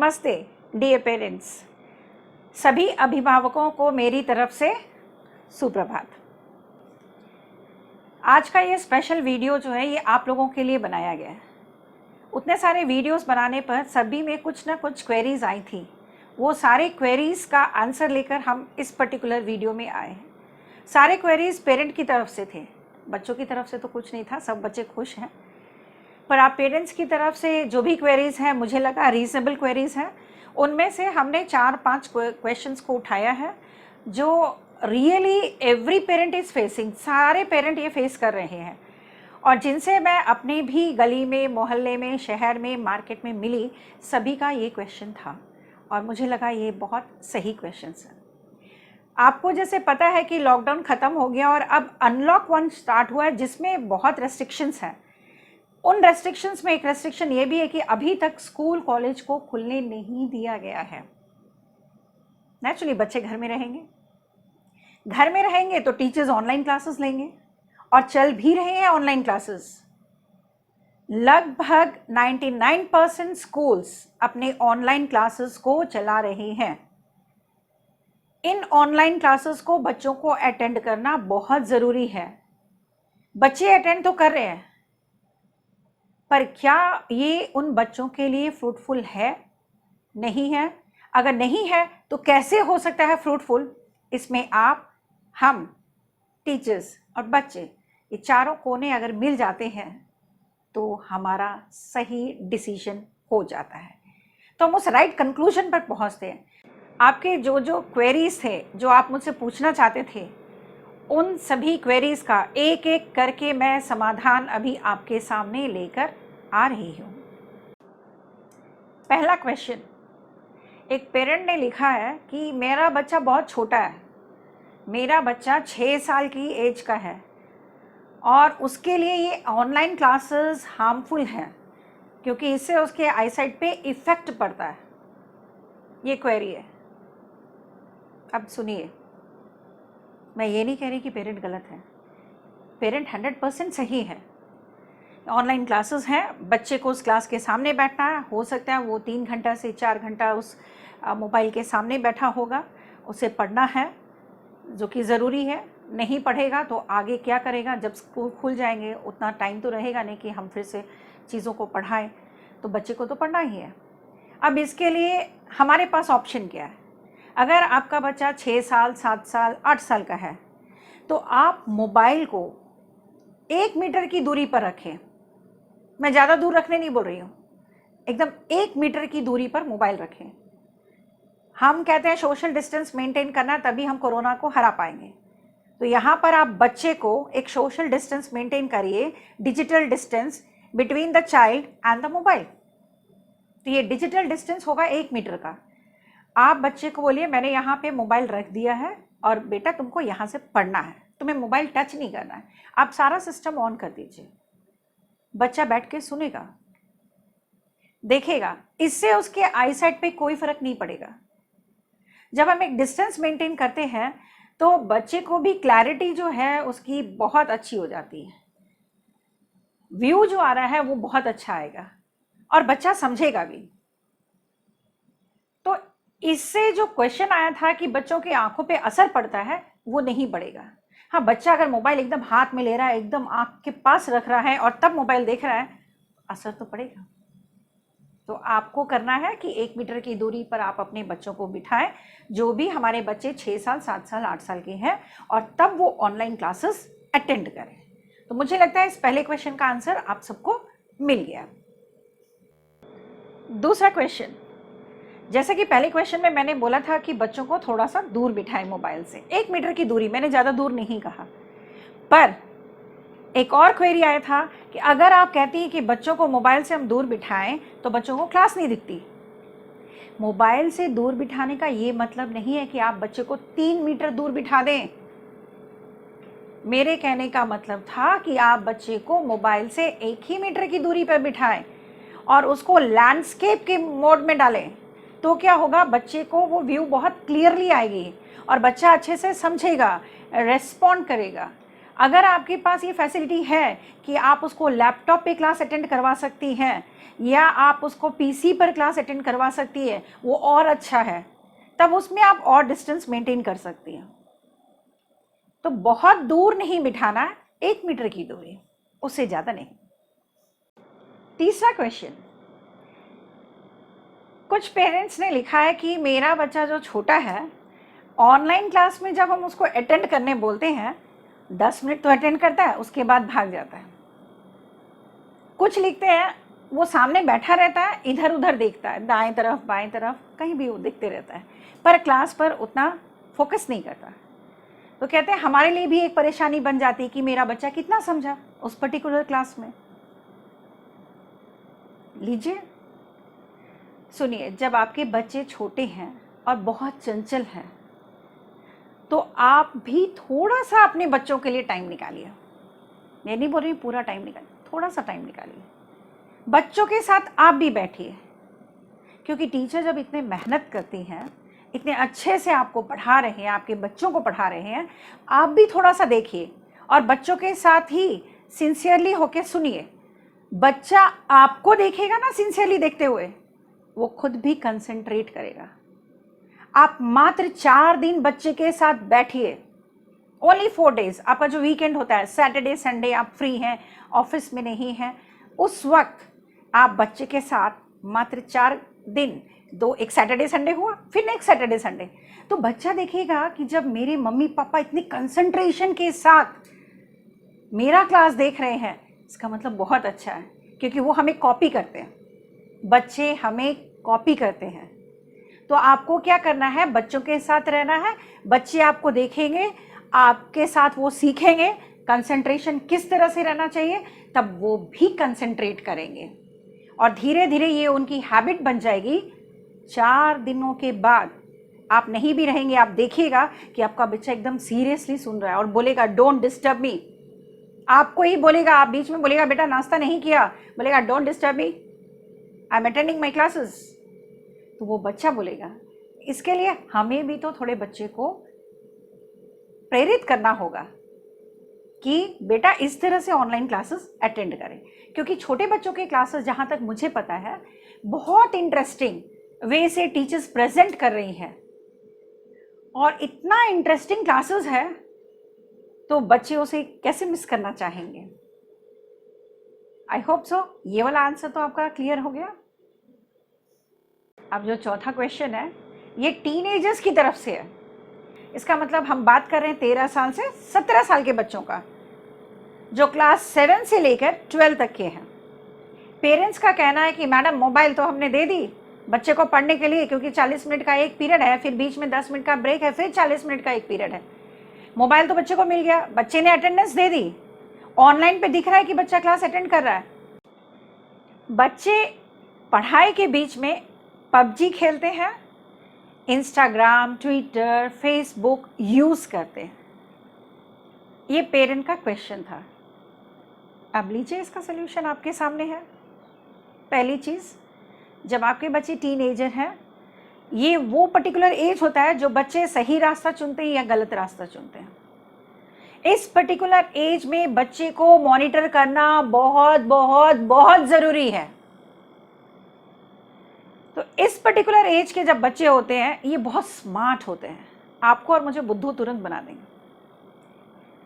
नमस्ते dear parents, सभी अभिभावकों को मेरी तरफ से सुप्रभात। आज का ये स्पेशल वीडियो जो है ये आप लोगों के लिए बनाया गया है। उतने सारे वीडियोस बनाने पर सभी में कुछ ना कुछ क्वेरीज आई थी। वो सारे क्वेरीज का आंसर लेकर हम इस पर्टिकुलर वीडियो में आए हैं। सारे क्वेरीज पेरेंट की तरफ से थे, बच्चों की तरफ से तो कुछ नहीं था, सब बच्चे खुश हैं। पर आप पेरेंट्स की तरफ से जो भी क्वेरीज हैं, मुझे लगा रीजनेबल क्वेरीज हैं। उनमें से हमने 4-5 क्वेश्चंस को उठाया है जो really every parent is facing, सारे पेरेंट ये फेस कर रहे हैं और जिनसे मैं अपने भी गली में, मोहल्ले में, शहर में, मार्केट में मिली, सभी का ये क्वेश्चन था और मुझे लगा ये बहुत सही क्वेश्चन है। आपको जैसे पता है कि लॉकडाउन ख़त्म हो गया और अब अनलॉक 1 स्टार्ट हुआ है जिसमें बहुत रेस्ट्रिक्शंस हैं। उन रेस्ट्रिक्शंस में एक रेस्ट्रिक्शन ये भी है कि अभी तक स्कूल कॉलेज को खुलने नहीं दिया गया है। नेचुरली बच्चे घर में रहेंगे तो टीचर्स ऑनलाइन क्लासेस लेंगे और चल भी रहे हैं ऑनलाइन क्लासेस। लगभग 99% स्कूल्स अपने ऑनलाइन क्लासेस को चला रहे हैं। इन ऑनलाइन क्लासेस को बच्चों को अटेंड करना बहुत ज़रूरी है। बच्चे अटेंड तो कर रहे हैं, पर क्या ये उन बच्चों के लिए फ्रूटफुल है? नहीं है। अगर नहीं है तो कैसे हो सकता है फ्रूटफुल? इसमें आप, हम, टीचर्स और बच्चे, ये चारों कोने अगर मिल जाते हैं तो हमारा सही डिसीजन हो जाता है, तो हम उस राइट कंक्लूजन पर पहुंचते हैं। आपके जो क्वेरीज थे, जो आप मुझसे पूछना चाहते थे, उन सभी क्वेरीज का एक एक करके मैं समाधान अभी आपके सामने लेकर आ रही हूँ। पहला क्वेश्चन, एक पेरेंट ने लिखा है कि मेरा बच्चा बहुत छोटा है, मेरा बच्चा 6 साल की एज का है और उसके लिए ये ऑनलाइन क्लासेस हार्मफुल हैं क्योंकि इससे उसके आईसाइट पे इफ़ेक्ट पड़ता है। ये क्वेरी है। अब सुनिए, मैं ये नहीं कह रही कि पेरेंट गलत है, पेरेंट 100% सही है। ऑनलाइन क्लासेस हैं, बच्चे को उस क्लास के सामने बैठना है, हो सकता है वो 3 घंटा से 4 घंटा उस मोबाइल के सामने बैठा होगा, उसे पढ़ना है जो कि ज़रूरी है। नहीं पढ़ेगा तो आगे क्या करेगा? जब स्कूल खुल जाएंगे उतना टाइम तो रहेगा नहीं कि हम फिर से चीज़ों को पढ़ाएं, तो बच्चे को तो पढ़ना ही है। अब इसके लिए हमारे पास ऑप्शन क्या है? अगर आपका बच्चा 6 साल, 7 साल, 8 साल का है तो आप मोबाइल को 1 मीटर की दूरी पर रखें। मैं ज़्यादा दूर रखने नहीं बोल रही हूँ, एकदम 1 मीटर की दूरी पर मोबाइल रखें। हम कहते हैं सोशल डिस्टेंस मेंटेन करना, तभी हम कोरोना को हरा पाएंगे। तो यहाँ पर आप बच्चे को एक सोशल डिस्टेंस मेंटेन करिए, digital distance between the child and the mobile. तो ये डिजिटल डिस्टेंस होगा 1 मीटर का। आप बच्चे को बोलिए मैंने यहाँ पे मोबाइल रख दिया है और बेटा तुमको यहाँ से पढ़ना है, तुम्हें मोबाइल टच नहीं करना है। आप सारा सिस्टम ऑन कर दीजिए, बच्चा बैठ के सुनेगा, देखेगा, इससे उसके आईसाइट पे कोई फर्क नहीं पड़ेगा। जब हम एक डिस्टेंस मेंटेन करते हैं तो बच्चे को भी क्लैरिटी जो है उसकी बहुत अच्छी हो जाती है, व्यू जो आ रहा है वो बहुत अच्छा आएगा और बच्चा समझेगा भी। तो इससे जो क्वेश्चन आया था कि बच्चों की आंखों पे असर पड़ता है, वो नहीं पड़ेगा। हाँ, बच्चा अगर मोबाइल एकदम हाथ में ले रहा है, एकदम आंख के पास रख रहा है और तब मोबाइल देख रहा है, असर तो पड़ेगा। तो आपको करना है कि 1 मीटर की दूरी पर आप अपने बच्चों को बिठाएं, जो भी हमारे बच्चे 6 साल, 7 साल, 8 साल के हैं, और तब वो ऑनलाइन क्लासेस अटेंड करें। तो मुझे लगता है इस पहले क्वेश्चन का आंसर आप सबको मिल गया। दूसरा क्वेश्चन, जैसे कि पहले क्वेश्चन में मैंने बोला था कि बच्चों को थोड़ा सा दूर बिठाएं मोबाइल से, 1 मीटर की दूरी, मैंने ज़्यादा दूर नहीं कहा। पर एक और क्वेरी आया था कि अगर आप कहती हैं कि बच्चों को मोबाइल से हम दूर बिठाएं तो बच्चों को क्लास नहीं दिखती। मोबाइल से दूर बिठाने का ये मतलब नहीं है कि आप बच्चे को 3 मीटर दूर बिठा दें। मेरे कहने का मतलब था कि आप बच्चे को मोबाइल से 1 ही मीटर की दूरी पर बिठाएं और उसको लैंडस्केप के मोड में डालें। तो क्या होगा, बच्चे को वो व्यू बहुत क्लियरली आएगी और बच्चा अच्छे से समझेगा, रेस्पॉन्ड करेगा। अगर आपके पास ये फैसिलिटी है कि आप उसको लैपटॉप पे क्लास अटेंड करवा सकती हैं या आप उसको पीसी पर क्लास अटेंड करवा सकती है, वो और अच्छा है, तब उसमें आप और डिस्टेंस मेंटेन कर सकती हैं। तो बहुत दूर नहीं बिठाना है, 1 मीटर की दूरी, उससे ज़्यादा नहीं। तीसरा क्वेश्चन, कुछ पेरेंट्स ने लिखा है कि मेरा बच्चा जो छोटा है, ऑनलाइन क्लास में जब हम उसको अटेंड करने बोलते हैं 10 मिनट तो अटेंड करता है, उसके बाद भाग जाता है। कुछ लिखते हैं वो सामने बैठा रहता है, इधर उधर देखता है, दाएं तरफ बाएं तरफ कहीं भी वो देखते रहता है, पर क्लास पर उतना फोकस नहीं करता। तो कहते हैं हमारे लिए भी एक परेशानी बन जाती है कि मेरा बच्चा कितना समझा उस पर्टिकुलर क्लास में। लीजिए सुनिए, जब आपके बच्चे छोटे हैं और बहुत चंचल हैं तो आप भी थोड़ा सा अपने बच्चों के लिए टाइम निकालिए। मैं नहीं बोल रही पूरा टाइम निकालिए, थोड़ा सा टाइम निकालिए, बच्चों के साथ आप भी बैठिए। क्योंकि टीचर जब इतने मेहनत करती हैं, इतने अच्छे से आपको पढ़ा रहे हैं, आपके बच्चों को पढ़ा रहे हैं, आप भी थोड़ा सा देखिए और बच्चों के साथ ही सिंसियरली होके सुनिए। बच्चा आपको देखेगा ना सिंसियरली देखते हुए, वो खुद भी कंसंट्रेट करेगा। आप मात्र 4 दिन बच्चे के साथ बैठिए, ओनली 4 डेज। आपका जो वीकेंड होता है, सैटरडे संडे आप फ्री हैं, ऑफिस में नहीं हैं, उस वक्त आप बच्चे के साथ मात्र 4 दिन, एक सैटरडे संडे हुआ, फिर नेक्स्ट सैटरडे संडे, तो बच्चा देखेगा कि जब मेरे मम्मी पापा इतनी कंसंट्रेशन के साथ मेरा क्लास देख रहे हैं, इसका मतलब बहुत अच्छा है। क्योंकि वो हमें कॉपी करते हैं, बच्चे हमें कॉपी करते हैं। तो आपको क्या करना है, बच्चों के साथ रहना है, बच्चे आपको देखेंगे, आपके साथ वो सीखेंगे कंसंट्रेशन किस तरह से रहना चाहिए, तब वो भी कंसंट्रेट करेंगे और धीरे धीरे ये उनकी हैबिट बन जाएगी। 4 दिनों के बाद आप नहीं भी रहेंगे, आप देखिएगा कि आपका बच्चा एकदम सीरियसली सुन रहा है और बोलेगा डोंट डिस्टर्ब मी। आपको ही बोलेगा, आप बीच में बोलेगा बेटा नाश्ता नहीं किया, बोलेगा don't disturb me, I am attending my classes, तो वो बच्चा बोलेगा। इसके लिए हमें भी तो थोड़े बच्चे को प्रेरित करना होगा कि बेटा इस तरह से ऑनलाइन क्लासेस अटेंड करें। क्योंकि छोटे बच्चों के क्लासेस, जहाँ तक मुझे पता है, बहुत इंटरेस्टिंग वे से टीचर्स प्रेजेंट कर रही हैं और इतना इंटरेस्टिंग क्लासेस है, तो बच्चे उसे कैसे मिस करना चाहेंगे। आई होप सो ये वाला आंसर तो आपका क्लियर हो गया। अब जो चौथा क्वेश्चन है, ये टीनेजर्स की तरफ से है। इसका मतलब हम बात कर रहे हैं 13 साल से 17 साल के बच्चों का, जो क्लास 7 से लेकर 12 तक के हैं। पेरेंट्स का कहना है कि मैडम मोबाइल तो हमने दे दी बच्चे को पढ़ने के लिए, क्योंकि 40 मिनट का एक पीरियड है, फिर बीच में 10 मिनट का ब्रेक है, फिर 40 मिनट का एक पीरियड है। मोबाइल तो बच्चे को मिल गया, बच्चे ने अटेंडेंस दे दी, ऑनलाइन पे दिख रहा है कि बच्चा क्लास अटेंड कर रहा है। बच्चे पढ़ाई के बीच में पबजी खेलते हैं, इंस्टाग्राम, ट्विटर, फेसबुक यूज़ करते हैं। ये पेरेंट का क्वेश्चन था। अब लीजिए इसका सलूशन आपके सामने है। पहली चीज़, जब आपके बच्चे टीनेजर हैं, ये वो पर्टिकुलर एज होता है जो बच्चे सही रास्ता चुनते हैं या गलत रास्ता चुनते हैं। इस पर्टिकुलर एज में बच्चे को मॉनिटर करना बहुत बहुत बहुत ज़रूरी है। तो इस पर्टिकुलर एज के जब बच्चे होते हैं, ये बहुत स्मार्ट होते हैं, आपको और मुझे बुद्धू तुरंत बना देंगे।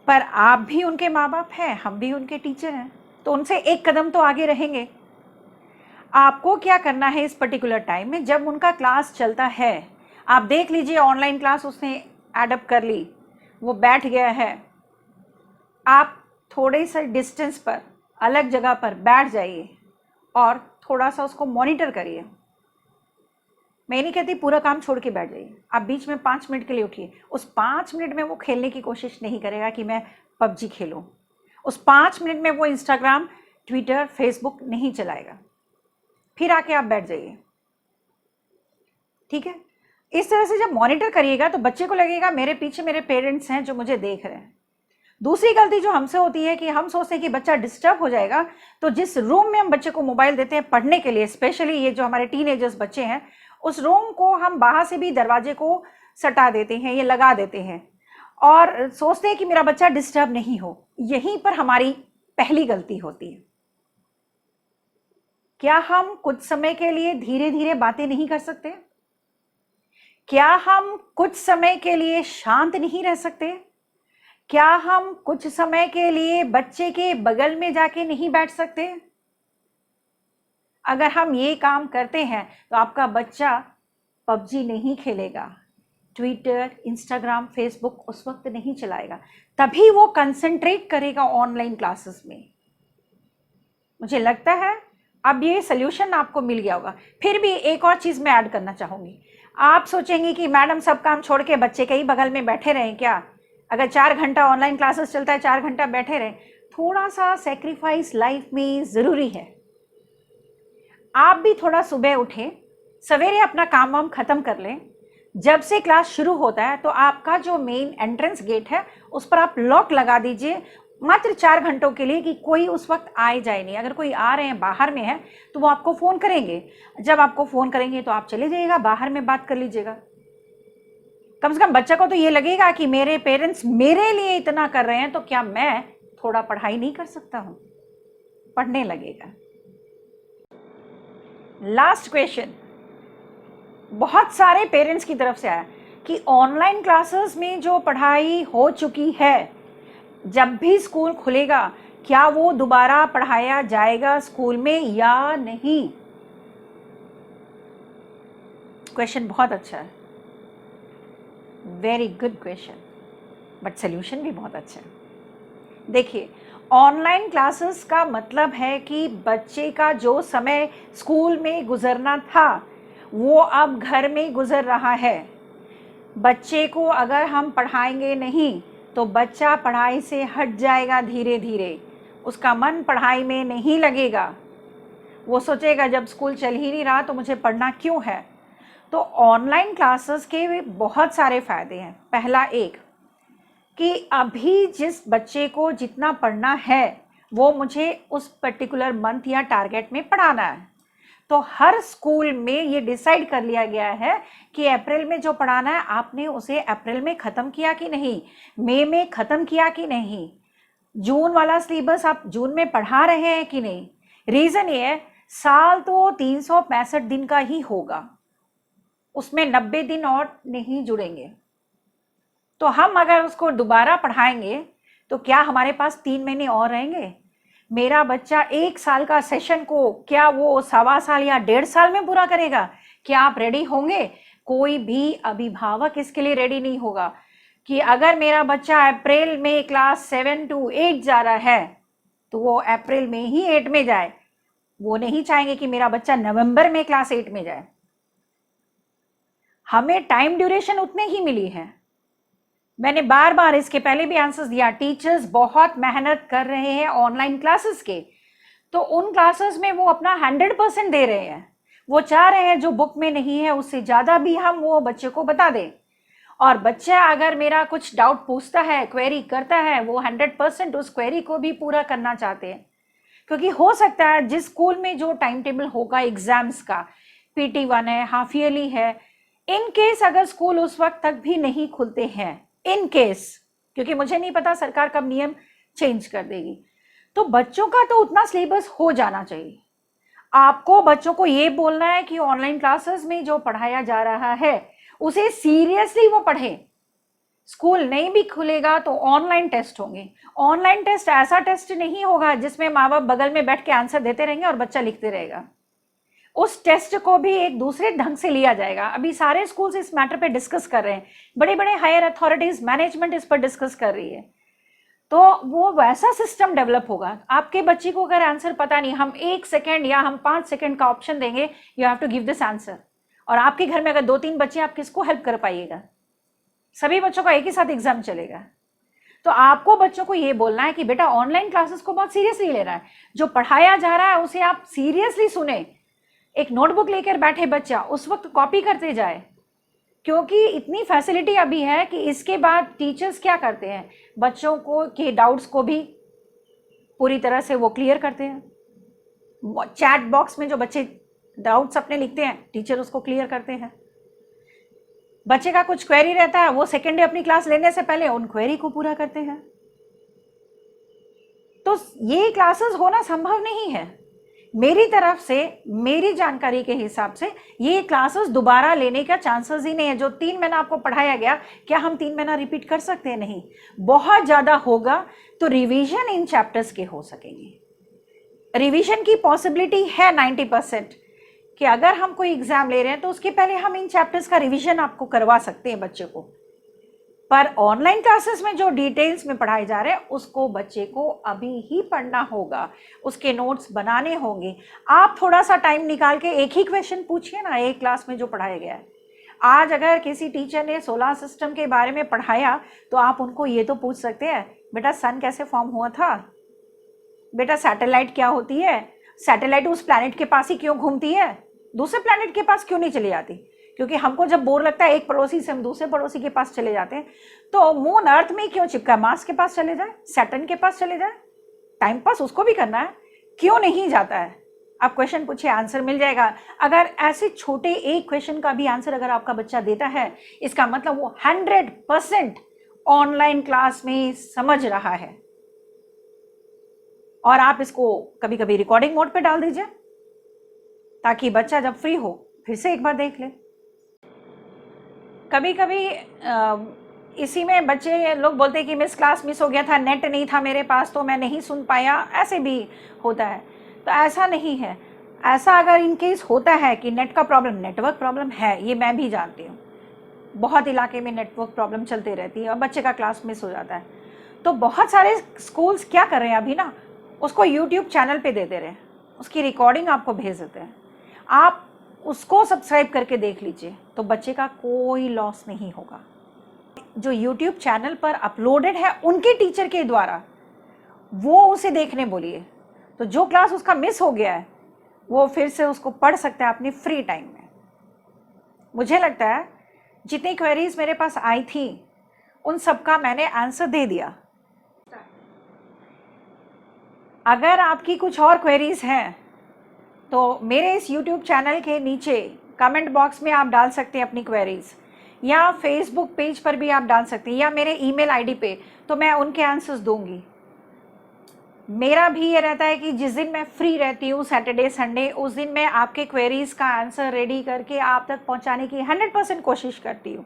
पर आप भी उनके माँ बाप हैं, हम भी उनके टीचर हैं, तो उनसे एक कदम तो आगे रहेंगे। आपको क्या करना है इस पर्टिकुलर टाइम में, जब उनका क्लास चलता है, आप देख लीजिए ऑनलाइन क्लास उसने एडप्ट कर ली, वो बैठ गया है, आप थोड़े से डिस्टेंस पर अलग जगह पर बैठ जाइए और थोड़ा सा उसको मॉनिटर करिए। मैं नहीं कहती पूरा काम छोड़ के बैठ जाइए, आप बीच में 5 मिनट के लिए उठिए। उस 5 मिनट में वो खेलने की कोशिश नहीं करेगा कि मैं पबजी खेलूं, उस 5 मिनट में वो इंस्टाग्राम, ट्विटर, फेसबुक नहीं चलाएगा। फिर आके आप बैठ जाइए, ठीक है। इस तरह से जब मॉनिटर करिएगा तो बच्चे को लगेगा मेरे पीछे मेरे पेरेंट्स हैं जो मुझे देख रहे हैं। दूसरी गलती जो हमसे होती है कि हम सोचते हैं कि बच्चा डिस्टर्ब हो जाएगा, तो जिस रूम में हम बच्चे को मोबाइल देते हैं पढ़ने के लिए, स्पेशली ये जो हमारे टीनेजर्स बच्चे हैं, उस रूम को हम बाहर से भी दरवाजे को सटा देते हैं, ये लगा देते हैं और सोचते हैं कि मेरा बच्चा डिस्टर्ब नहीं हो। यहीं पर हमारी पहली गलती होती है। क्या हम कुछ समय के लिए धीरे धीरे बातें नहीं कर सकते? क्या हम कुछ समय के लिए शांत नहीं रह सकते? क्या हम कुछ समय के लिए बच्चे के बगल में जाके नहीं बैठ सकते? अगर हम ये काम करते हैं तो आपका बच्चा पबजी नहीं खेलेगा, ट्विटर, इंस्टाग्राम, फेसबुक उस वक्त नहीं चलाएगा, तभी वो कंसंट्रेट करेगा ऑनलाइन क्लासेस में। मुझे लगता है अब ये सोल्यूशन आपको मिल गया होगा। फिर भी एक और चीज़ मैं ऐड करना चाहूँगी। आप सोचेंगे कि मैडम सब काम छोड़ के बच्चे के ही बगल में बैठे रहें क्या? अगर 4 घंटा ऑनलाइन क्लासेस चलता है, 4 घंटा बैठे रहें? थोड़ा सा सेक्रीफाइस लाइफ में ज़रूरी है। आप भी थोड़ा सुबह उठें, सवेरे अपना काम वाम ख़त्म कर लें। जब से क्लास शुरू होता है तो आपका जो मेन एंट्रेंस गेट है उस पर आप लॉक लगा दीजिए, मात्र 4 घंटों के लिए, कि कोई उस वक्त आए जाए नहीं। अगर कोई आ रहे हैं, बाहर में है, तो वो आपको फ़ोन करेंगे। जब आपको फ़ोन करेंगे तो आप चले जाइएगा, बाहर में बात कर लीजिएगा। कम से कम बच्चा को तो ये लगेगा कि मेरे पेरेंट्स मेरे लिए इतना कर रहे हैं, तो क्या मैं थोड़ा पढ़ाई नहीं कर सकता हूँ? पढ़ने लगेगा। लास्ट क्वेश्चन बहुत सारे पेरेंट्स की तरफ से आया कि ऑनलाइन क्लासेस में जो पढ़ाई हो चुकी है, जब भी स्कूल खुलेगा क्या वो दोबारा पढ़ाया जाएगा स्कूल में या नहीं? क्वेश्चन बहुत अच्छा है, very good question, but solution भी बहुत अच्छा है। देखिए, ऑनलाइन क्लासेस का मतलब है कि बच्चे का जो समय स्कूल में गुजरना था वो अब घर में गुजर रहा है। बच्चे को अगर हम पढ़ाएंगे नहीं तो बच्चा पढ़ाई से हट जाएगा धीरे धीरे, उसका मन पढ़ाई में नहीं लगेगा। वो सोचेगा जब स्कूल चल ही नहीं रहा तो मुझे पढ़ना क्यों है। तो ऑनलाइन क्लासेस के बहुत सारे फ़ायदे हैं। पहला एक कि अभी जिस बच्चे को जितना पढ़ना है वो मुझे उस पर्टिकुलर मंथ या टारगेट में पढ़ाना है, तो हर स्कूल में ये डिसाइड कर लिया गया है कि अप्रैल में जो पढ़ाना है आपने उसे अप्रैल में ख़त्म किया कि नहीं, मई में ख़त्म किया कि नहीं, जून वाला सिलेबस आप जून में पढ़ा रहे हैं कि नहीं। रीज़न ये है, साल तो 365 दिन का ही होगा, उसमें 90 दिन और नहीं जुड़ेंगे। तो हम अगर उसको दोबारा पढ़ाएंगे तो क्या हमारे पास 3 महीने और रहेंगे? मेरा बच्चा 1 साल का सेशन को क्या वो 1.25 साल या 1.5 साल में पूरा करेगा? क्या आप रेडी होंगे? कोई भी अभिभावक इसके लिए रेडी नहीं होगा कि अगर मेरा बच्चा अप्रैल में क्लास 7 to 8 जा रहा है तो वो अप्रैल में ही 8 में जाए। वो नहीं चाहेंगे कि मेरा बच्चा नवंबर में क्लास 8 में जाए। हमें टाइम ड्यूरेशन उतने ही मिली है। मैंने बार बार इसके पहले भी आंसर्स दिया, टीचर्स बहुत मेहनत कर रहे हैं ऑनलाइन क्लासेस के, तो उन क्लासेस में वो अपना 100% दे रहे हैं। वो चाह रहे हैं जो बुक में नहीं है उससे ज़्यादा भी हम वो बच्चे को बता दें, और बच्चा अगर मेरा कुछ डाउट पूछता है, क्वेरी करता है, वो 100% उस क्वेरी को भी पूरा करना चाहते हैं। क्योंकि हो सकता है जिस स्कूल में जो टाइम टेबल होगा एग्जाम्स का, PT1 है, हाफ ईयरली है, इन केस अगर स्कूल उस वक्त तक भी नहीं खुलते हैं, इन केस, क्योंकि मुझे नहीं पता सरकार कब नियम चेंज कर देगी, तो बच्चों का तो उतना सिलेबस हो जाना चाहिए। आपको बच्चों को ये बोलना है कि ऑनलाइन क्लासेस में जो पढ़ाया जा रहा है उसे सीरियसली वो पढ़े। स्कूल नहीं भी खुलेगा तो ऑनलाइन टेस्ट होंगे। ऑनलाइन टेस्ट ऐसा टेस्ट नहीं होगा जिसमें माँ बाप बगल में बैठ के आंसर देते रहेंगे और बच्चा लिखते रहेगा। उस टेस्ट को भी एक दूसरे ढंग से लिया जाएगा। अभी सारे स्कूल्स इस मैटर पे डिस्कस कर रहे हैं, बड़े बड़े हायर अथॉरिटीज, मैनेजमेंट इस पर डिस्कस कर रही है। तो वो वैसा सिस्टम डेवलप होगा। आपके बच्चे को अगर आंसर पता नहीं, हम 1 सेकेंड या हम 5 सेकेंड का ऑप्शन देंगे, you have to give this answer, और आपके घर में अगर 2-3 बच्चे, आप किसको हेल्प कर पाइएगा? सभी बच्चों का एक ही साथ एग्जाम चलेगा। तो आपको बच्चों को ये बोलना है कि बेटा ऑनलाइन क्लासेस को बहुत सीरियसली लेना है, जो पढ़ाया जा रहा है उसे आप सीरियसली सुने। एक नोटबुक लेकर बैठे बच्चा उस वक्त कॉपी करते जाए, क्योंकि इतनी फैसिलिटी अभी है कि इसके बाद टीचर्स क्या करते हैं, बच्चों को के डाउट्स को भी पूरी तरह से वो क्लियर करते हैं। चैट बॉक्स में जो बच्चे डाउट्स अपने लिखते हैं, टीचर उसको क्लियर करते हैं। बच्चे का कुछ क्वेरी रहता है, वो सेकेंड डे अपनी क्लास लेने से पहले उन क्वेरी को पूरा करते हैं। तो ये क्लासेस होना संभव नहीं है। मेरी तरफ से, मेरी जानकारी के हिसाब से ये क्लासेस दोबारा लेने का चांसेस ही नहीं है। जो 3 महीना आपको पढ़ाया गया, क्या हम 3 महीना रिपीट कर सकते हैं? नहीं। बहुत ज़्यादा होगा तो रिवीजन इन चैप्टर्स के हो सकेंगे। रिवीजन की पॉसिबिलिटी है 90% कि अगर हम कोई एग्जाम ले रहे हैं तो उसके पहले हम इन चैप्टर्स का रिवीजन आपको करवा सकते हैं बच्चे को। पर ऑनलाइन क्लासेस में जो डिटेल्स में पढ़ाए जा रहे हैं उसको बच्चे को अभी ही पढ़ना होगा, उसके नोट्स बनाने होंगे। आप थोड़ा सा टाइम निकाल के एक ही क्वेश्चन पूछिए ना, एक क्लास में जो पढ़ाया गया है। आज अगर किसी टीचर ने सोलर सिस्टम के बारे में पढ़ाया तो आप उनको ये तो पूछ सकते हैं, बेटा सन कैसे फॉर्म हुआ था, बेटा सैटेलाइट क्या होती है, सैटेलाइट उस प्लैनेट के पास ही क्यों घूमती है, दूसरे प्लैनेट के पास क्यों नहीं चली जाती? क्योंकि हमको जब बोर लगता है एक पड़ोसी से हम दूसरे पड़ोसी के पास चले जाते हैं। तो मून अर्थ में क्यों चिपका, मार्स के पास चले जाए, सैटर्न के पास चले जाए, टाइम पास उसको भी करना है, क्यों नहीं जाता है? आप क्वेश्चन पूछिए, आंसर मिल जाएगा। अगर ऐसे छोटे एक क्वेश्चन का भी आंसर अगर आपका बच्चा देता है, इसका मतलब वो 100% ऑनलाइन क्लास में समझ रहा है। और आप इसको कभी कभी रिकॉर्डिंग मोड पे डाल दीजिए ताकि बच्चा जब फ्री हो फिर से एक बार देख ले। कभी कभी इसी में बच्चे लोग बोलते हैं कि मिस क्लास मिस हो गया था, नेट नहीं था मेरे पास तो मैं नहीं सुन पाया, ऐसे भी होता है। तो ऐसा नहीं है। ऐसा अगर इन केस होता है कि नेट का प्रॉब्लम, नेटवर्क प्रॉब्लम है, ये मैं भी जानती हूँ, बहुत इलाके में नेटवर्क प्रॉब्लम चलती रहती है और बच्चे का क्लास मिस हो जाता है। तो बहुत सारे स्कूल्स क्या कर रहे हैं अभी ना, उसको यूट्यूब चैनल पे दे रहे हैं, उसकी रिकॉर्डिंग आपको भेज देते हैं, आप उसको सब्सक्राइब करके देख लीजिए, तो बच्चे का कोई लॉस नहीं होगा। जो यूट्यूब चैनल पर अपलोडेड है उनके टीचर के द्वारा, वो उसे देखने बोलिए, तो जो क्लास उसका मिस हो गया है वो फिर से उसको पढ़ सकता है अपनी फ्री टाइम में। मुझे लगता है जितनी क्वेरीज मेरे पास आई थी उन सबका मैंने आंसर दे दिया। अगर आपकी कुछ और क्वेरीज हैं तो मेरे इस YouTube चैनल के नीचे कमेंट बॉक्स में आप डाल सकते हैं अपनी क्वेरीज, या फेसबुक पेज पर भी आप डाल सकते हैं, या मेरे ईमेल आईडी पे, तो मैं उनके आंसर्स दूंगी। मेरा भी ये रहता है कि जिस दिन मैं फ्री रहती हूँ, सैटरडे संडे, उस दिन मैं आपके क्वेरीज का आंसर रेडी करके आप तक पहुँचाने की 100% कोशिश करती हूँ।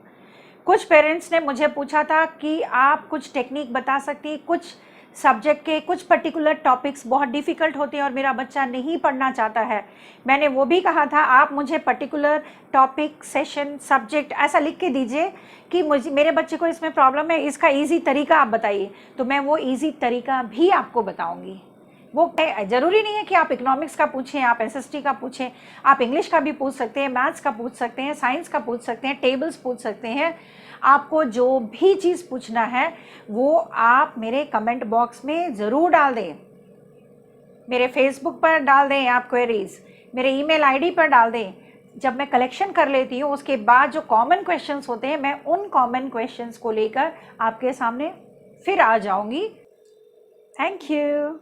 कुछ पेरेंट्स ने मुझे पूछा था कि आप कुछ टेक्निक बता सकती हैं, कुछ सब्जेक्ट के कुछ पर्टिकुलर टॉपिक्स बहुत डिफ़िकल्ट होते हैं और मेरा बच्चा नहीं पढ़ना चाहता है। मैंने वो भी कहा था आप मुझे पर्टिकुलर टॉपिक, सेशन, सब्जेक्ट ऐसा लिख के दीजिए कि मेरे बच्चे को इसमें प्रॉब्लम है, इसका ईजी तरीका आप बताइए, तो मैं वो ईजी तरीका भी आपको बताऊँगी। वो ज़रूरी नहीं है कि आप इकोनॉमिक्स का पूछें, आप एसएसटी का पूछें, आप इंग्लिश का भी पूछ सकते हैं, मैथ्स का पूछ सकते हैं, साइंस का पूछ सकते हैं, टेबल्स पूछ सकते हैं। आपको जो भी चीज़ पूछना है वो आप मेरे कमेंट बॉक्स में ज़रूर डाल दें, मेरे फेसबुक पर डाल दें आप क्वेरीज, मेरे ईमेल आईडी पर डाल दें। जब मैं कलेक्शन कर लेती हूँ उसके बाद जो कॉमन क्वेश्चंस होते हैं, मैं उन कॉमन क्वेश्चंस को लेकर आपके सामने फिर आ जाऊँगी। Thank you.